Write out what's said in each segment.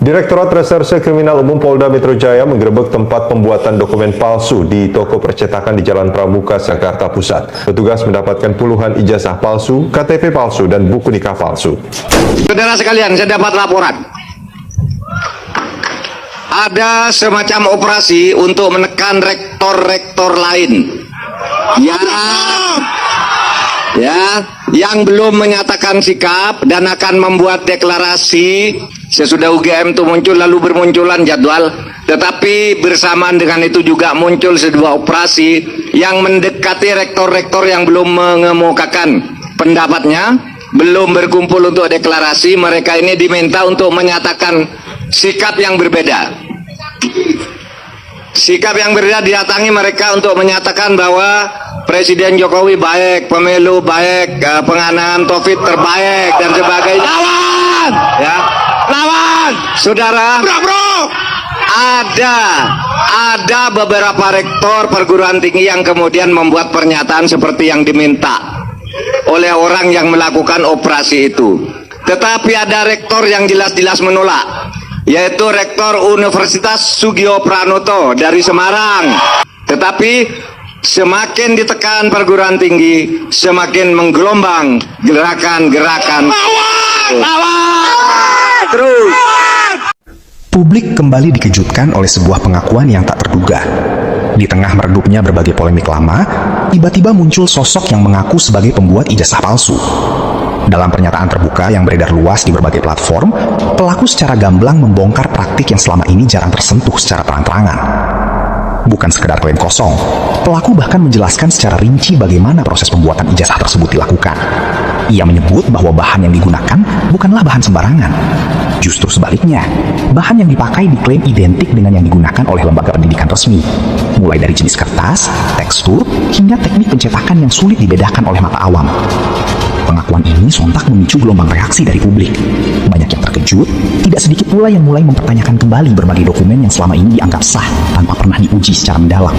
Direktorat Reserse Kriminal Umum Polda Metro Jaya menggerebek tempat pembuatan dokumen palsu di toko percetakan di Jalan Pramuka, Jakarta Pusat. Petugas mendapatkan puluhan ijazah palsu, KTP palsu, dan buku nikah palsu. Saudara sekalian, saya dapat laporan. Ada semacam operasi untuk menekan rektor-rektor lain yang belum menyatakan sikap dan akan membuat deklarasi sesudah UGM itu muncul, lalu bermunculan jadwal. Tetapi bersamaan dengan itu juga muncul sebuah operasi yang mendekati rektor-rektor yang belum mengemukakan pendapatnya, belum berkumpul untuk deklarasi. Mereka ini diminta untuk menyatakan sikap yang berbeda. Sikap yang berbeda didatangi mereka untuk menyatakan bahwa Presiden Jokowi baik, pemilu baik, penanganan COVID terbaik, dan sebagainya. Lawan! Ya, lawan! Saudara, ada beberapa rektor perguruan tinggi yang kemudian membuat pernyataan seperti yang diminta oleh orang yang melakukan operasi itu. Tetapi ada rektor yang jelas-jelas menolak, yaitu Rektor Universitas Sugio Pranoto dari Semarang. Tetapi semakin ditekan perguruan tinggi, semakin menggelombang gerakan-gerakan terus. Publik kembali dikejutkan oleh sebuah pengakuan yang tak terduga. Di tengah meredupnya berbagai polemik lama, tiba-tiba muncul sosok yang mengaku sebagai pembuat ijazah palsu. Dalam pernyataan terbuka yang beredar luas di berbagai platform, pelaku secara gamblang membongkar praktik yang selama ini jarang tersentuh secara terang-terangan. Bukan sekedar klaim kosong, pelaku bahkan menjelaskan secara rinci bagaimana proses pembuatan ijazah tersebut dilakukan. Ia menyebut bahwa bahan yang digunakan bukanlah bahan sembarangan. Justru sebaliknya, bahan yang dipakai diklaim identik dengan yang digunakan oleh lembaga pendidikan resmi, mulai dari jenis kertas, tekstur, hingga teknik pencetakan yang sulit dibedakan oleh mata awam. Pengakuan ini sontak memicu gelombang reaksi dari publik. Banyak yang terkejut, tidak sedikit pula yang mulai mempertanyakan kembali berbagai dokumen yang selama ini dianggap sah tanpa pernah diuji secara mendalam.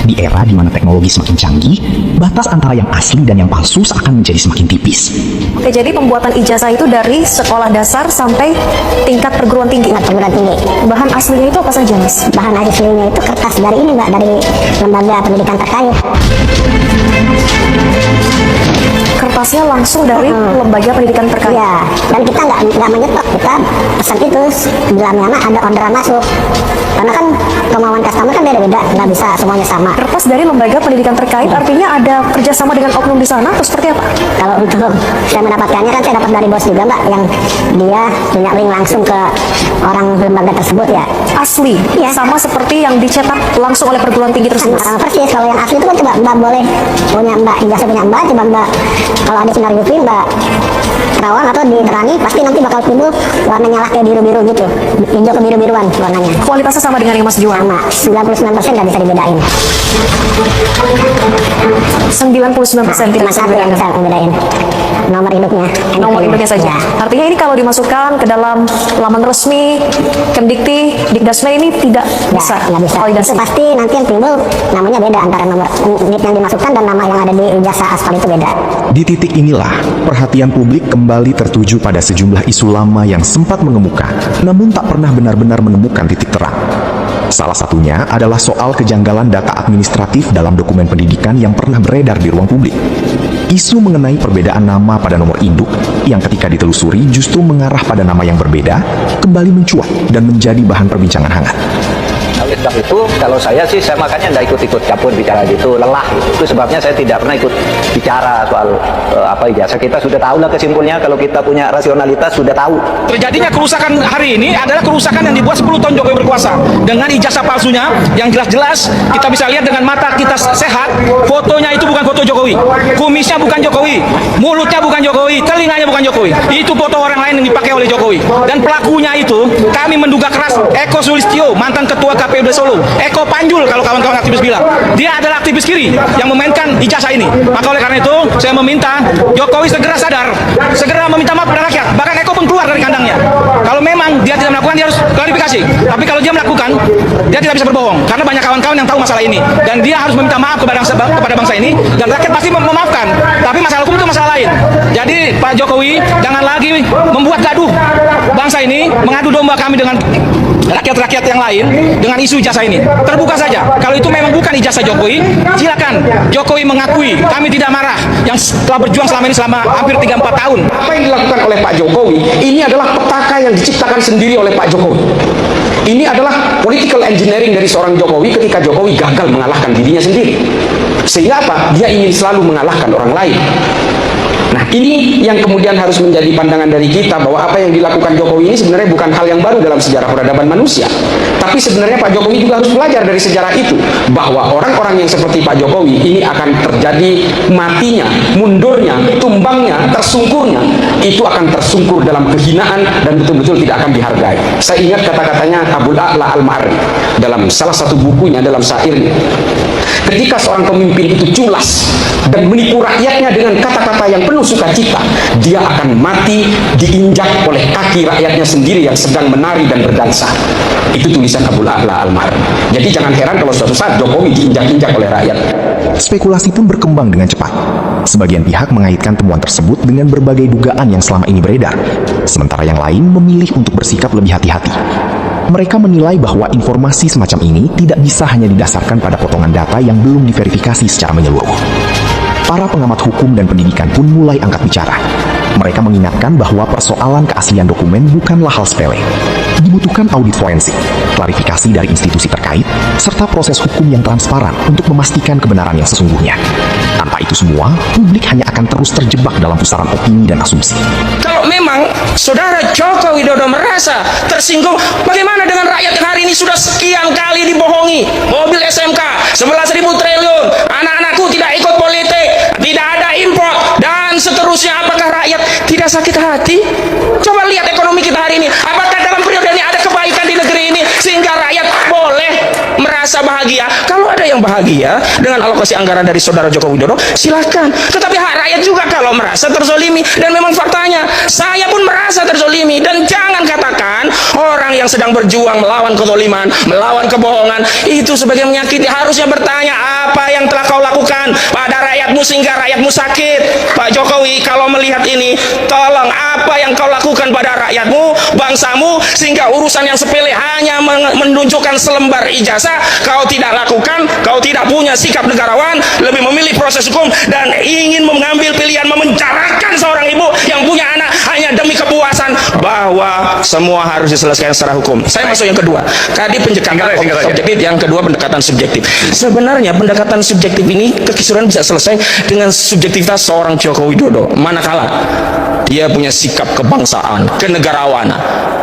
Di era di mana teknologi semakin canggih, batas antara yang asli dan yang palsu seakan menjadi semakin tipis. Oke, jadi pembuatan ijazah itu dari sekolah dasar sampai tingkat perguruan tinggi. Perguruan tinggi. Bahan aslinya itu apa saja, Mas? Bahan aslinya itu kertas dari ini, Mbak, dari lembaga pendidikan terkait. Kertasnya langsung dari lembaga pendidikan terkait. Ya, dan kita nggak menyetok, kita pesan itu bila mana ada orderan masuk. Karena kan kemauan customer kan beda-beda, nggak bisa semuanya sama. Kertas dari lembaga pendidikan terkait artinya ada kerjasama dengan oknum di sana atau seperti apa? Kalau untuk saya mendapatkannya kan saya dapat dari bos juga, Mbak, yang dia punya link langsung ke orang lembaga tersebut ya. Asli, Ya. sama seperti yang dicetak langsung oleh perguruan tinggi tersebut. Sama persis. Kalau yang asli itu kan coba Mbak boleh punya Mbak ijazah punya Mbak, coba Mbak kalau ada sinar UV Mbak terawang atau diterani pasti nanti bakal timbul warna nyala kayak biru-biru gitu, hijau ke biru-biruan warnanya. Kualitasnya sama dengan yang Mas jual? Sama, 99% nggak bisa dibedain. 99% tidak Cuma bisa satu yang dibedakan. bisa membedain, nomor induknya. Nomor induknya saja. Ya. Artinya ini kalau dimasukkan ke dalam laman resmi Kemdikti, Dikdasmen ini tidak bisa. Nggak bisa. Validasi. Itu pasti nanti yang timbul namanya beda antara nomor NIK yang dimasukkan dan nama yang ada di ijazah aspal itu beda. Di titik inilah, perhatian publik kembali tertuju pada sejumlah isu lama yang sempat mengemuka, namun tak pernah benar-benar menemukan titik terang. Salah satunya adalah soal kejanggalan data administratif dalam dokumen pendidikan yang pernah beredar di ruang publik. Isu mengenai perbedaan nama pada nomor induk yang ketika ditelusuri justru mengarah pada nama yang berbeda kembali mencuat dan menjadi bahan perbincangan hangat. Oleh sebab itu, kalau saya sih, saya makanya nggak ikut-ikut campur bicara gitu, lelah gitu. Itu sebabnya saya tidak pernah ikut bicara soal ijazah. Kita sudah tahu lah kesimpulannya, kalau kita punya rasionalitas sudah tahu. Terjadinya kerusakan hari ini adalah kerusakan yang dibuat 10 tahun Jokowi berkuasa. Dengan ijazah palsunya yang jelas-jelas kita bisa lihat dengan mata kita sehat, fotonya itu bukan foto Jokowi, kumisnya bukan Jokowi, mulutnya bukan Jokowi, telinganya bukan Jokowi. Itu foto orang lain yang dipakai oleh Jokowi. Dan pelakunya itu kami menduga keras Eko Sulistyo, mantan ketua KPUD Solo. Eko Panjul kalau kawan-kawan aktivis bilang. Dia adalah aktivis kiri yang memainkan ijazah ini. Maka oleh karena itu saya meminta Jokowi segera sadar, segera meminta maaf kepada rakyat. Bahkan Eko pun keluar dari kandangnya. Kalau memang dia tidak melakukan, dia harus klarifikasi. Tapi kalau dia melakukan, dia tidak bisa berbohong. Karena banyak kawan-kawan yang tahu masalah ini. Dan dia harus meminta maaf kepada bangsa ini. Dan rakyat pasti memaafkan. Tapi masalah hukum itu masalah lain. Jadi Pak Jokowi jangan lagi membuat gaduh bangsa bangsa ini mengadu domba kami dengan rakyat-rakyat yang lain dengan isu ijazah ini. Terbuka saja. Kalau itu memang bukan ijazah Jokowi, silakan Jokowi mengakui. Kami tidak marah. Yang telah berjuang selama ini selama hampir 3-4 tahun. Apa yang dilakukan oleh Pak Jokowi ini adalah petaka yang diciptakan sendiri oleh Pak Jokowi. Ini adalah political engineering dari seorang Jokowi ketika Jokowi gagal mengalahkan dirinya sendiri. Sehingga apa? Dia ingin selalu mengalahkan orang lain. Nah, ini yang kemudian harus menjadi pandangan dari kita, bahwa apa yang dilakukan Jokowi ini sebenarnya bukan hal yang baru dalam sejarah peradaban manusia. Tapi sebenarnya Pak Jokowi juga harus belajar dari sejarah itu, bahwa orang-orang yang seperti Pak Jokowi ini akan terjadi matinya, mundurnya, tumbangnya, tersungkurnya, itu akan tersungkur dalam kehinaan dan betul-betul tidak akan dihargai. Saya ingat kata-katanya Abul A'la Al-Ma'arri dalam salah satu bukunya, dalam syairnya. Ketika seorang pemimpin itu culas dan menipu rakyatnya dengan kata-kata yang penuh sukacita, dia akan mati diinjak oleh kaki rakyatnya sendiri yang sedang menari dan berdansa. Itu tulisan Abul A'la Al-Ma'arri. Jadi jangan heran kalau suatu saat Jokowi diinjak-injak oleh rakyat. Spekulasi pun berkembang dengan cepat. Sebagian pihak mengaitkan temuan tersebut dengan berbagai dugaan yang selama ini beredar, sementara yang lain memilih untuk bersikap lebih hati-hati. Mereka menilai bahwa informasi semacam ini tidak bisa hanya didasarkan pada potongan data yang belum diverifikasi secara menyeluruh. Para pengamat hukum dan pendidikan pun mulai angkat bicara. Mereka mengingatkan bahwa persoalan keaslian dokumen bukanlah hal sepele. Dibutuhkan audit forensik, klarifikasi dari institusi terkait, serta proses hukum yang transparan untuk memastikan kebenaran yang sesungguhnya. Tanpa itu semua, publik hanya akan terus terjebak dalam pusaran opini dan asumsi. Kalau memang saudara Joko Widodo merasa tersinggung, bagaimana dengan rakyat yang hari ini sudah sekian kali dibohongi? Mobil SMK 11.000 triliun, anak-anakku tidak ikut politik, tidak ada impor, dan seterusnya. Apakah rakyat tidak sakit hati? Coba lihat ekonomi kita hari ini. Apakah dalam periode ini ada kebaikan di negeri ini sehingga rakyat boleh merasa bahagia? Kalau ada yang bahagia dengan alokasi anggaran dari saudara Joko Widodo, silakan. Tetapi hak rakyat juga kalau merasa terzolimi, dan memang faktanya saya pun merasa terzolimi. Dan jangan katakan orang yang sedang berjuang melawan kezoliman, melawan kebohongan itu sebagai menyakiti. Harusnya bertanya, apa yang telah kau lakukan pada rakyatmu sehingga rakyatmu sakit? Pak Jokowi, kalau melihat ini, tolong, apa yang kau lakukan pada rakyatmu, bangsamu, sehingga urusan yang sepele hanya menunjukkan selembar ijazah kau tidak lakukan? Kau tidak punya sikap negarawan, lebih memilih proses hukum dan ingin mengambil pilihan memenjarakan seorang ibu yang punya anak hanya demi kepuasan bahwa semua harus diselesaikan secara hukum. Saya masuk yang kedua. Tadi pendekatan objektif, yang kedua pendekatan subjektif. Sebenarnya pendekatan subjektif ini kekisuran bisa selesai dengan subjektivitas seorang Joko Widodo, manakala dia punya sikap kebangsaan, kenegarawanan.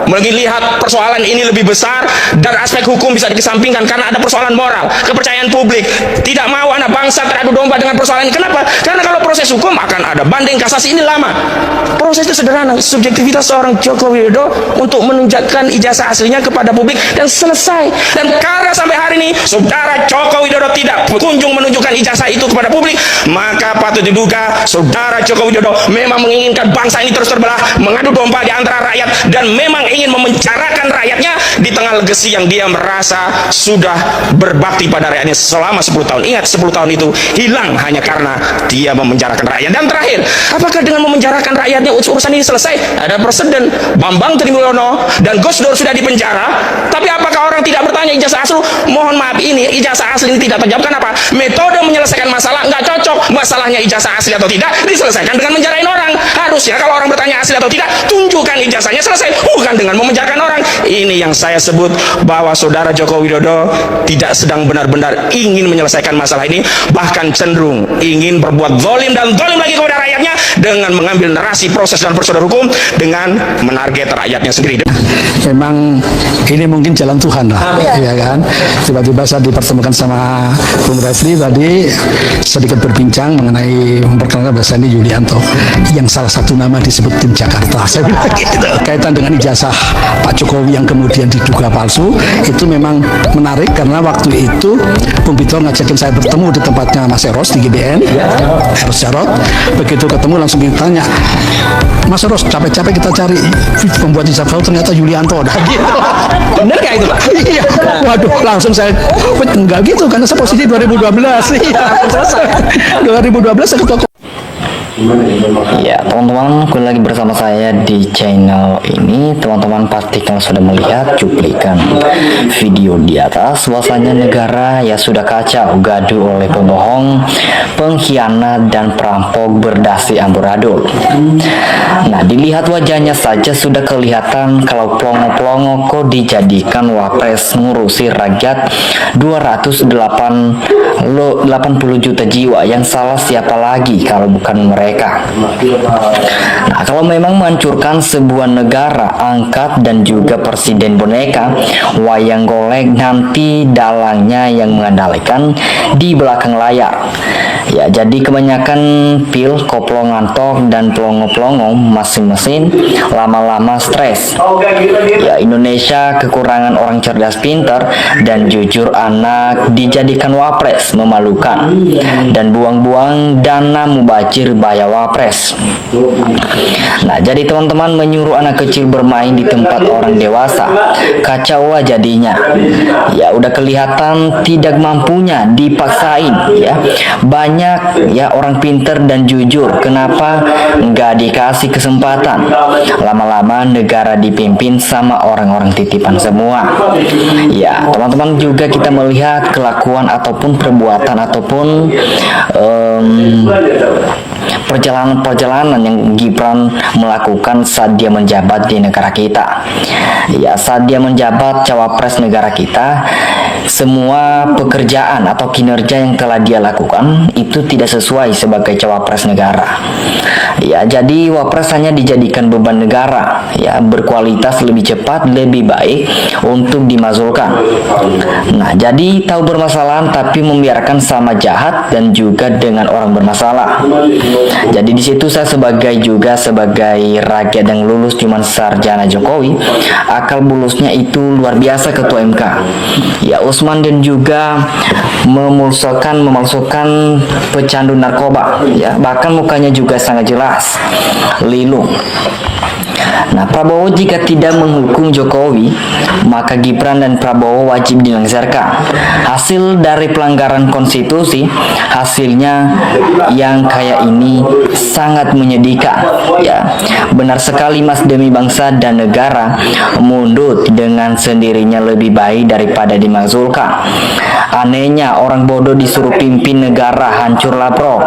Melihat persoalan ini lebih besar dan aspek hukum bisa dikesampingkan karena ada persoalan moral, kepercayaan publik. Tidak mau anak bangsa teradu domba dengan persoalan ini. Kenapa? Karena kalau proses hukum akan ada banding kasasi, ini lama. Proses itu sederhana. Subjektivitas seorang Joko Widodo untuk menunjukkan ijazah aslinya kepada publik dan selesai. Dan karena sampai hari ini saudara Joko Widodo tidak kunjung menunjukkan ijazah itu kepada publik, maka patut diduga saudara Joko Widodo memang menginginkan bangsa ini terus terbelah, mengadu domba di antara rakyat, dan memang ingin memenjarakan rakyatnya di tengah legasi yang dia merasa sudah berbakti pada rakyatnya selama 10 tahun. Ingat, 10 tahun itu hilang hanya karena dia memenjarakan rakyat. Dan terakhir, apakah dengan memenjarakan rakyatnya urusan ini selesai? Ada presiden, Bambang Trimulyono dan Gus Dur sudah dipenjara, tapi apakah orang tidak bertanya ijazah asli? Mohon maaf, ini ijazah asli ini tidak terjawab. Kenapa? Metode menyelesaikan masalah nggak cocok. Masalahnya ijazah asli atau tidak diselesaikan dengan menjarain orang. Harusnya kalau orang bertanya asli atau tidak, tunjukkan ijazahnya, selesai, bukan dengan memenjarakan orang. Ini yang saya sebut bahwa saudara Joko Widodo tidak sedang benar-benar ingin menyelesaikan masalah ini, bahkan cenderung ingin berbuat zalim dan zalim lagi kepada rakyatnya dengan mengambil narasi proses dan prosedur hukum dengan menarget rakyatnya sendiri. Memang ini mungkin jalan Tuhan lah, ya kan. Tiba-tiba saya dipertemukan sama Bung Refli tadi, sedikit berbincang mengenai memperkenalkan bahasa ini Yulianto, yang salah satu nama disebut tim Jakarta. Saya bilang gitu. Kaitan dengan ijazah Pak Jokowi yang kemudian diduga palsu, itu memang menarik karena waktu itu Bung Bitor ngajakin saya bertemu di tempatnya Mas Eros di GBN, Eros Jarot. Begitu ketemu langsung ditanya, Mas Eros, capek-capek kita cari pembuat ijazah palsu, ternyata Yulianto. Nah, gitu. Bener gak itu, Pak? Iya. Waduh, langsung saya enggak gitu karena saya posisi 2012. Iya. 2012 saya ketua Ya, teman-teman, kembali lagi bersama saya di channel ini. Teman-teman pasti kalian sudah melihat cuplikan video di atas, bahwasanya negara ya sudah kacau, gaduh oleh pembohong, pengkhianat dan perampok berdasi amburadul. Nah, dilihat wajahnya saja sudah kelihatan kalau plongo-plongo kok dijadikan wapres ngurusi rakyat 280 juta jiwa. Yang salah siapa lagi kalau bukan mereka? Nah, kalau memang menghancurkan sebuah negara, angkat dan juga presiden boneka, wayang golek, nanti dalangnya yang mengandalkan di belakang layar. Ya, jadi kebanyakan pil, koplo ngantok, dan plongo-plongo mesin-mesin lama-lama stres. Ya, Indonesia kekurangan orang cerdas pintar dan jujur, anak dijadikan wapres memalukan, dan buang-buang dana mubazir bayar wapres. Nah, jadi teman-teman menyuruh anak kecil bermain di tempat orang dewasa, kacau lah jadinya. Ya, udah kelihatan tidak mampunya, dipaksain ya. Banyak ya orang pinter dan jujur, kenapa nggak dikasih kesempatan? Lama-lama negara dipimpin sama orang-orang titipan semua. Ya, teman-teman juga kita melihat kelakuan ataupun perbuatan ataupun perjalanan-perjalanan yang Gibran melakukan saat dia menjabat di negara kita. Ya, saat dia menjabat cawapres negara kita, semua pekerjaan atau kinerja yang telah dia lakukan itu tidak sesuai sebagai cawapres negara. Ya, jadi wapres hanya dijadikan beban negara, ya, berkualitas lebih cepat, lebih baik untuk dimazulkan. Nah, jadi tahu bermasalahan tapi membiarkan sama jahat dan juga dengan orang bermasalah. Jadi di situ saya sebagai rakyat yang lulus cuman sarjana Jokowi, akal bulusnya itu luar biasa ketua MK. Ya, Usman dan juga memalsukan pecandu narkoba, ya, bahkan mukanya juga sangat jelas lilung. Nah, Prabowo jika tidak menghukum Jokowi, maka Gibran dan Prabowo wajib dilengsarkan. Hasil dari pelanggaran konstitusi, hasilnya yang kayak ini sangat menyedihkan. Ya, benar sekali Mas, demi bangsa dan negara, mundur dengan sendirinya lebih baik daripada dimazulkan. Anehnya orang bodoh disuruh pimpin negara, hancurlah bro.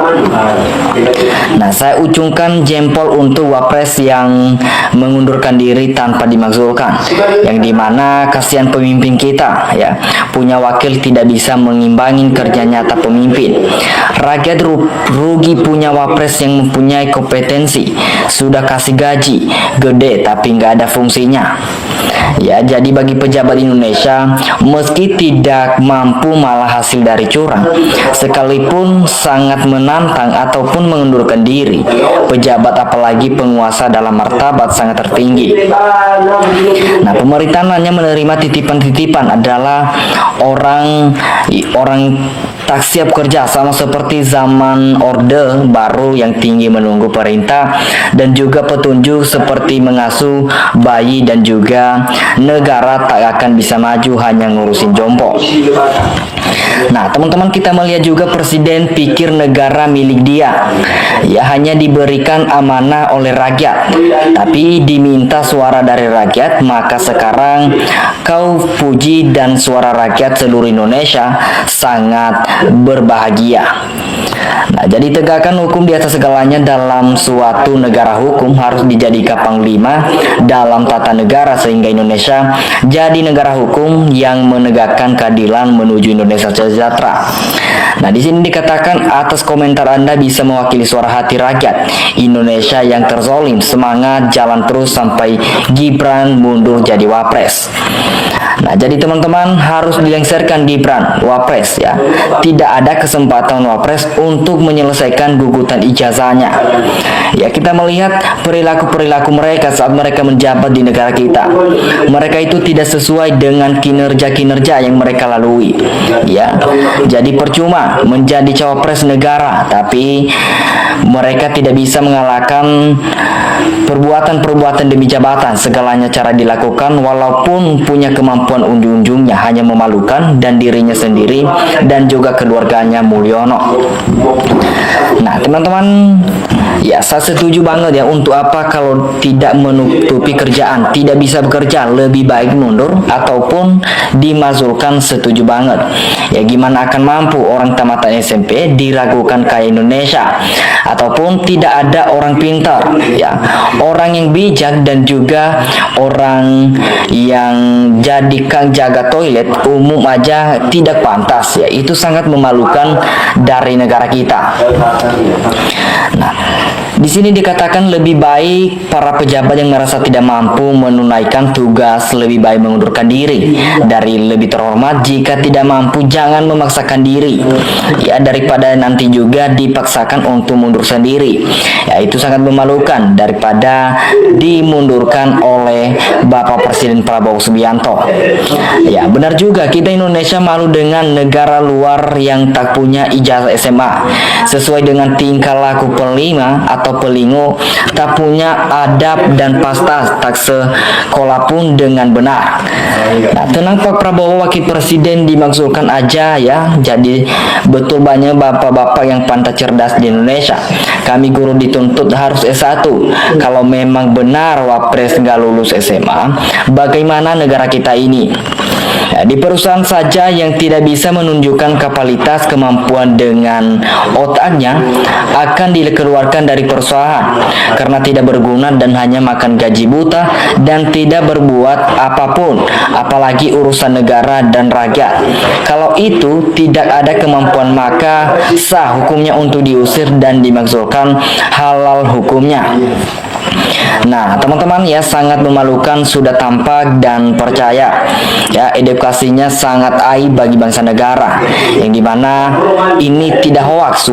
Nah, saya ucungkan jempol untuk wapres yang mengundurkan diri tanpa dimaksudkan, yang dimana kasihan pemimpin kita ya, punya wakil tidak bisa mengimbangi kerja nyata pemimpin. Rakyat rugi punya wapres yang mempunyai kompetensi, sudah kasih gaji gede tapi nggak ada fungsinya. Ya, jadi bagi pejabat Indonesia, meski tidak mampu malah hasil dari curang, sekalipun sangat menantang ataupun mengundurkan diri, pejabat apalagi penguasa dalam martabat sangat tertinggi. Nah, pemerintahan hanya menerima titipan-titipan adalah orang tak siap kerja, sama seperti zaman Orde Baru yang tinggi menunggu perintah dan juga petunjuk seperti mengasuh bayi, dan juga negara tak akan bisa maju hanya ngurusin jompo. Nah, teman-teman kita melihat juga presiden pikir negara milik dia, ya, hanya diberikan amanah oleh rakyat, tapi diminta suara dari rakyat. Maka sekarang kau puji dan suara rakyat seluruh Indonesia sangat berbahagia. Nah, jadi tegakkan hukum di atas segalanya. Dalam suatu negara hukum harus dijadikan panglima dalam tata negara sehingga Indonesia jadi negara hukum yang menegakkan keadilan menuju Indonesia sejahtera. Nah, di sini dikatakan atas komentar Anda bisa mewakili suara hati rakyat Indonesia yang terzolim. Semangat, jalan terus sampai Gibran mundur jadi wapres. Nah, jadi teman-teman harus dilengsarkan Gibran wapres ya. Tidak ada kesempatan wapres untuk menyelesaikan gugutan ijazahnya. Ya, kita melihat perilaku-perilaku mereka saat mereka menjabat di negara kita. Mereka itu tidak sesuai dengan kinerja-kinerja yang mereka lalui. Ya, jadi percuma menjadi cawapres negara, tapi mereka tidak bisa mengalahkan perbuatan-perbuatan demi jabatan. Segalanya cara dilakukan walaupun punya kemampuan ujung-ujungnya hanya memalukan dan dirinya sendiri dan juga keluarganya Mulyono. Nah, teman-teman, Ya, saya setuju banget ya. Untuk apa kalau tidak menutupi kerjaan, tidak bisa bekerja, lebih baik mundur ataupun dimasukkan. Setuju banget. Ya, gimana akan mampu orang tamatan SMP diragukan kayak Indonesia, ataupun tidak ada orang pintar, ya, orang yang bijak dan juga orang yang jadi kang jaga toilet umum aja tidak pantas, ya. Itu sangat memalukan dari negara kita. Nah, di sini dikatakan lebih baik para pejabat yang merasa tidak mampu menunaikan tugas lebih baik mengundurkan diri. Dari lebih terhormat, jika tidak mampu jangan memaksakan diri, ya, daripada nanti juga dipaksakan untuk mundur sendiri. Ya, itu sangat memalukan daripada dimundurkan oleh Bapak Presiden Prabowo Subianto. Ya, benar juga, kita Indonesia malu dengan negara luar yang tak punya ijazah SMA sesuai dengan tingkah laku pelima atau pelingo, tak punya adab dan pastas, tak sekolah pun dengan benar. Nah, tenang Pak Prabowo, wakil presiden dimaksudkan aja ya. Jadi betul banyak bapak-bapak yang pandai cerdas di Indonesia. Kami guru dituntut harus S1. Kalau memang benar wapres nggak lulus SMA, bagaimana negara kita ini? Ya, di perusahaan saja yang tidak bisa menunjukkan kapasitas kemampuan dengan otaknya akan dikeluarkan dari perusahaan karena tidak berguna dan hanya makan gaji buta dan tidak berbuat apapun, apalagi urusan negara dan rakyat. Kalau itu tidak ada kemampuan, maka sah hukumnya untuk diusir dan dimaksudkan halal hukumnya. Nah, teman-teman ya, sangat memalukan, sudah tampak dan percaya ya, edukasinya sangat aib bagi bangsa negara, yang dimana ini tidak hoaks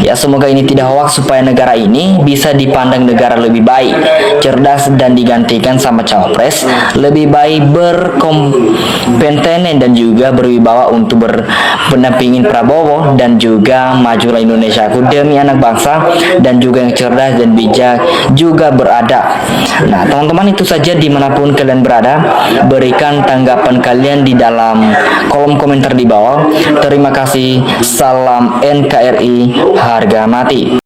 ya. Semoga ini tidak hoaks supaya negara ini bisa dipandang negara lebih baik, cerdas, dan digantikan sama cawapres lebih baik, berkompeten dan juga berwibawa untuk berpendampingin Prabowo dan juga majulah Indonesia aku demi anak bangsa dan juga yang cerdas dan bijak juga beradab. Nah, teman-teman, itu saja. Dimanapun kalian berada, berikan tanggapan kalian di dalam kolom komentar di bawah. Terima kasih. Salam NKRI, harga mati.